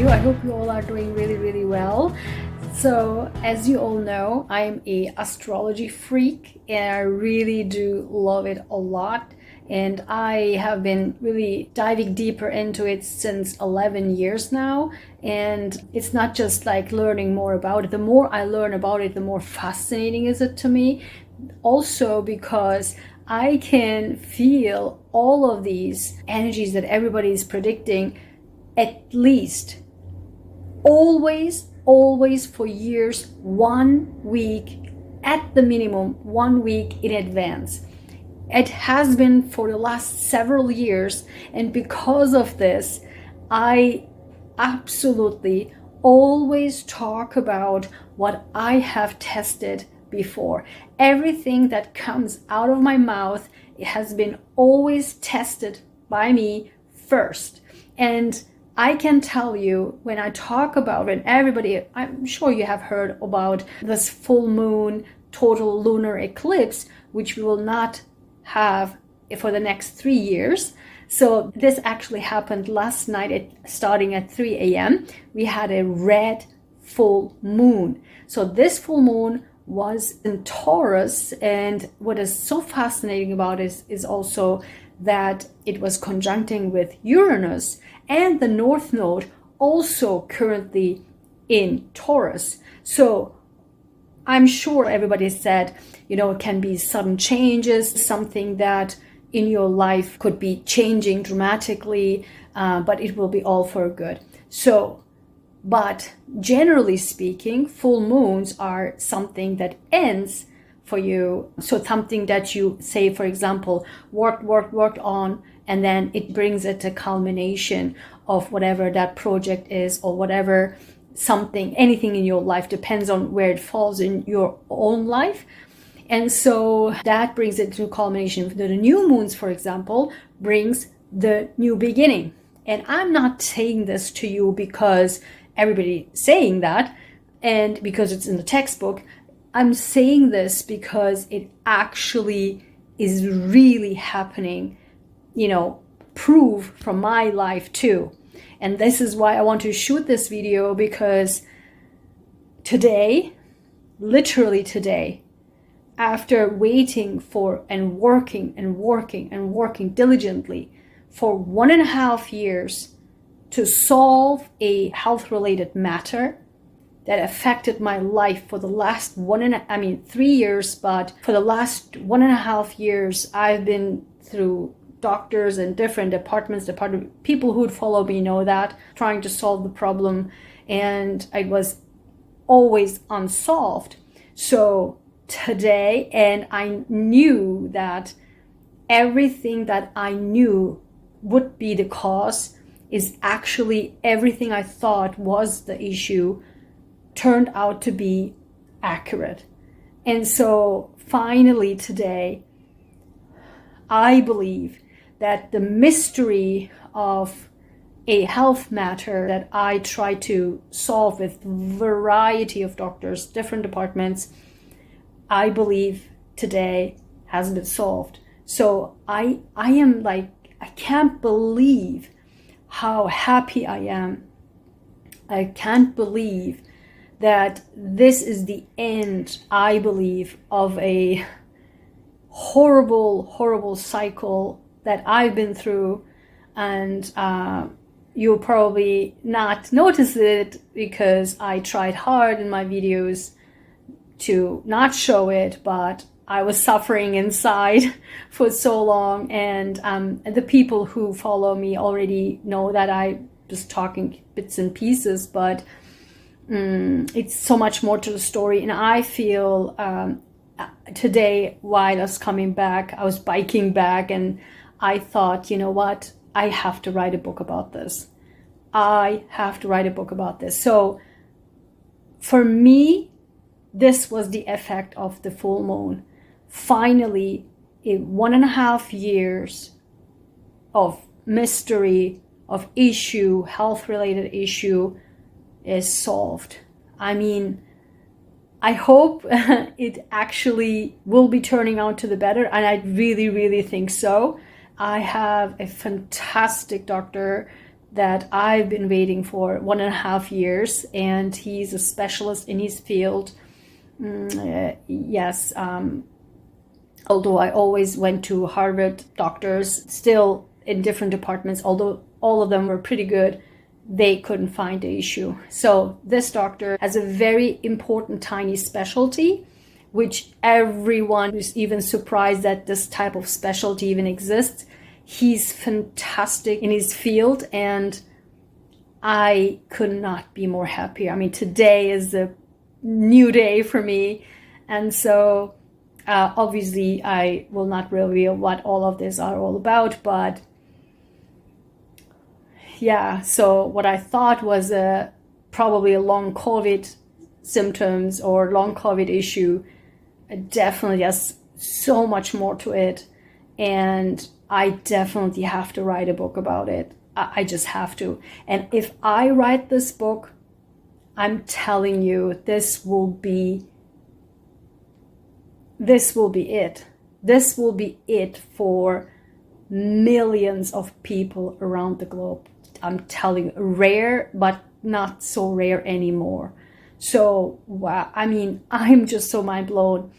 you? I hope you all are doing really, really well. So, as you all know, I'm a astrology freak and I really do love it a lot. And I have been really diving deeper into it since 11 years now. And it's not just like learning more about it. The more I learn about it, the more fascinating is it to me. Also because I can feel all of these energies that everybody is predicting at least always for years, 1 week at the minimum, 1 week in advance. It has been for the last several years, and because of this, I absolutely always talk about what I have tested before. Everything that comes out of my mouth, it has been always tested by me first. And I can tell you, when I talk about it, everybody, I'm sure you have heard about this full moon total lunar eclipse, which we will not have for the next 3 years. So this actually happened last night starting at 3 a.m. We had a red full moon. So this full moon was in Taurus, and what is so fascinating about it is also that it was conjuncting with Uranus and the North Node, also currently in Taurus. So I'm sure everybody said, it can be sudden changes, something that in your life could be changing dramatically, but it will be all for good. But generally speaking, full moons are something that ends for you. So something that you say, for example, worked on, and then it brings it to culmination of whatever that project is, or whatever anything in your life, depends on where it falls in your own life. And so that brings it to culmination. The new moons, for example, brings the new beginning. And I'm not saying this to you because everybody's saying that and because it's in the textbook. I'm saying this because it actually is really happening, proof from my life too. And this is why I want to shoot this video, because today, literally today, after waiting for and working diligently for 1.5 years to solve a health-related matter that affected my life for the last 3 years, but for the last 1.5 years, I've been through doctors and different departments, people who would follow me know that, trying to solve the problem, and it was always unsolved. So today, and I knew that everything that I knew would be the cause is actually everything I thought was the issue turned out to be accurate. And so finally today, I believe that the mystery of a health matter that I try to solve with variety of doctors, different departments, I believe today has been solved. So I am like, I can't believe how happy I am. I can't believe that this is the end, I believe, of a horrible cycle that I've been through. And you'll probably not notice it because I tried hard in my videos to not show it, but I was suffering inside for so long. And the people who follow me already know that I just talking bits and pieces, but it's so much more to the story. And I feel today, while I was coming back, I was biking back, and I thought, you know what, I have to write a book about this. So for me, this was the effect of the full moon. Finally, 1.5 years of mystery, of issue, health-related issue, is solved. I mean, I hope it actually will be turning out to the better, and I really think so. I have a fantastic doctor that I've been waiting for 1.5 years, and he's a specialist in his field. Yes, although I always went to Harvard doctors, still in different departments, although all of them were pretty good, they couldn't find the issue. So this doctor has a very important tiny specialty, which everyone is even surprised that this type of specialty even exists. He's fantastic in his field, and I could not be more happier. I mean, today is a new day for me. And so obviously I will not reveal what all of this are all about, but yeah, so what I thought was probably a long COVID symptoms or long COVID issue definitely has so much more to it. And I definitely have to write a book about it. I just have to. And if I write this book, I'm telling you, this will be it. This will be it for millions of people around the globe. I'm telling you, rare, but not so rare anymore. So, wow, I mean, I'm just so mind blown.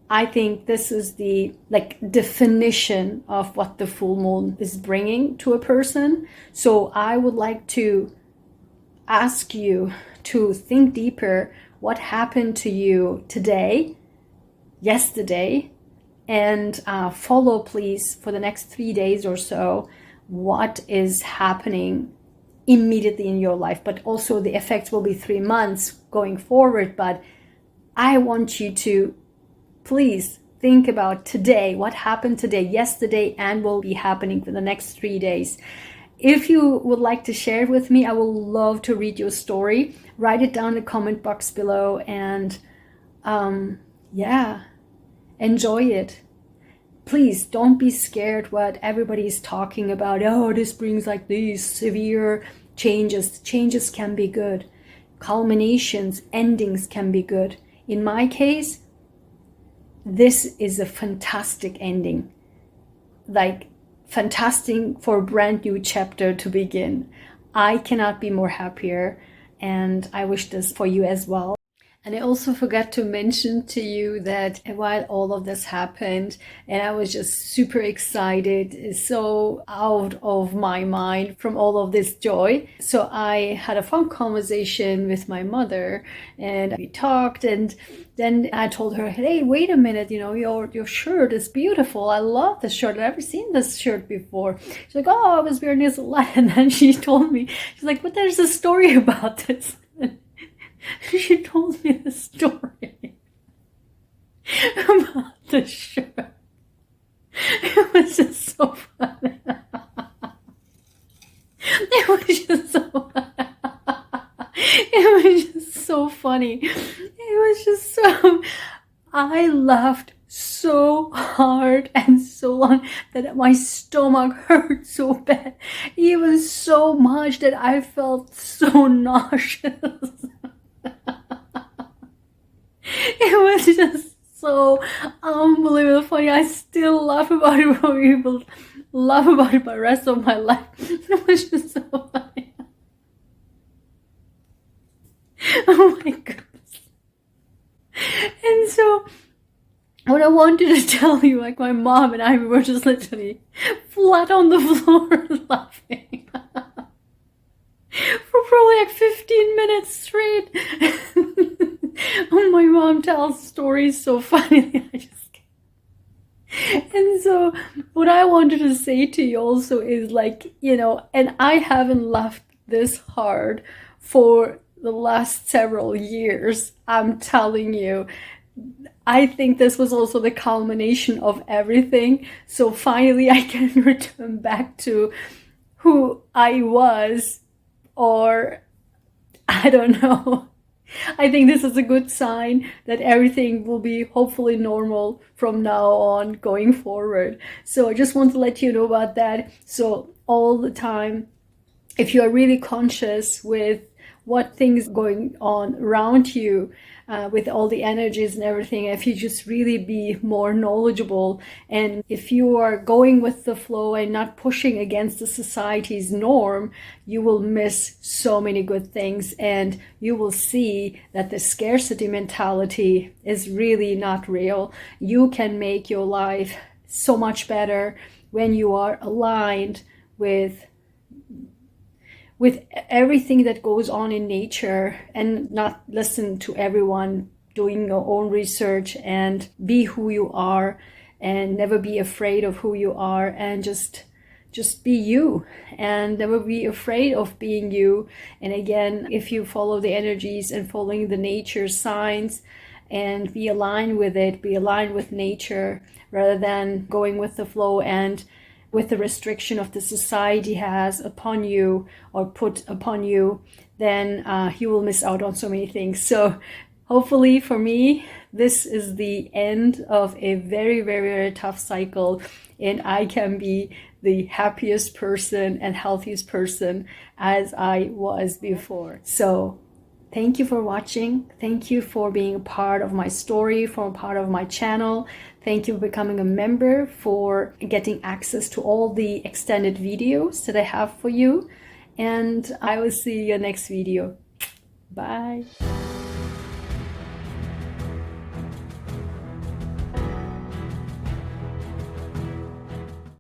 I think this is the definition of what the full moon is bringing to a person. So I would like to ask you to think deeper. What happened to you today, yesterday, and follow, please, for the next 3 days or so, what is happening immediately in your life. But also the effects will be 3 months going forward. But I want you to please think about today, what happened today, yesterday, and will be happening for the next 3 days. If you would like to share it with me, I will love to read your story. Write it down in the comment box below, and yeah, enjoy it. Please don't be scared what everybody is talking about. Oh, this brings like these severe changes. Changes can be good. Culminations, endings can be good. In my case, this is a fantastic ending. Like fantastic for a brand new chapter to begin. I cannot be more happier, and I wish this for you as well. And I also forgot to mention to you that while all of this happened, and I was just super excited, so out of my mind from all of this joy. So I had a phone conversation with my mother, and we talked, and then I told her, hey, wait a minute, your shirt is beautiful. I love this shirt. I've never seen this shirt before. She's like, oh, I was wearing this a lot. And then she told me, she's like, but there's a story about this. She told me the story about the shirt. It was just so funny. It was just so funny. It was just so... I laughed so hard and so long that my stomach hurt so bad. Even so much that I felt so nauseous. It was just so unbelievable funny. I still laugh about it when people laugh about it the rest of my life. It was just so funny. Oh my goodness. And so what I wanted to tell you, like my mom and I were just literally flat on the floor laughing for probably like 15 minutes straight. Oh, my mom tells stories so funny. And so what I wanted to say to you also is and I haven't laughed this hard for the last several years. I'm telling you, I think this was also the culmination of everything. So finally I can return back to who I was, or I don't know. I think this is a good sign that everything will be hopefully normal from now on going forward. So I just want to let you know about that. So all the time, if you are really conscious with what things going on around you with all the energies and everything. If you just really be more knowledgeable, and if you are going with the flow and not pushing against the society's norm, you will miss so many good things, and you will see that the scarcity mentality is really not real. You can make your life so much better when you are aligned with everything that goes on in nature, and not listen to everyone, doing your own research, and be who you are, and never be afraid of who you are, and just be you, and never be afraid of being you. And again, if you follow the energies and following the nature signs and be aligned with it, be aligned with nature, rather than going with the flow and with the restriction of the society has upon you or put upon you, then you will miss out on so many things. So hopefully for me, this is the end of a very, very, very tough cycle, and I can be the happiest person and healthiest person as I was before. So thank you for watching. Thank you for being a part of my story, for a part of my channel. Thank you for becoming a member, for getting access to all the extended videos that I have for you. And I will see you in the next video. Bye.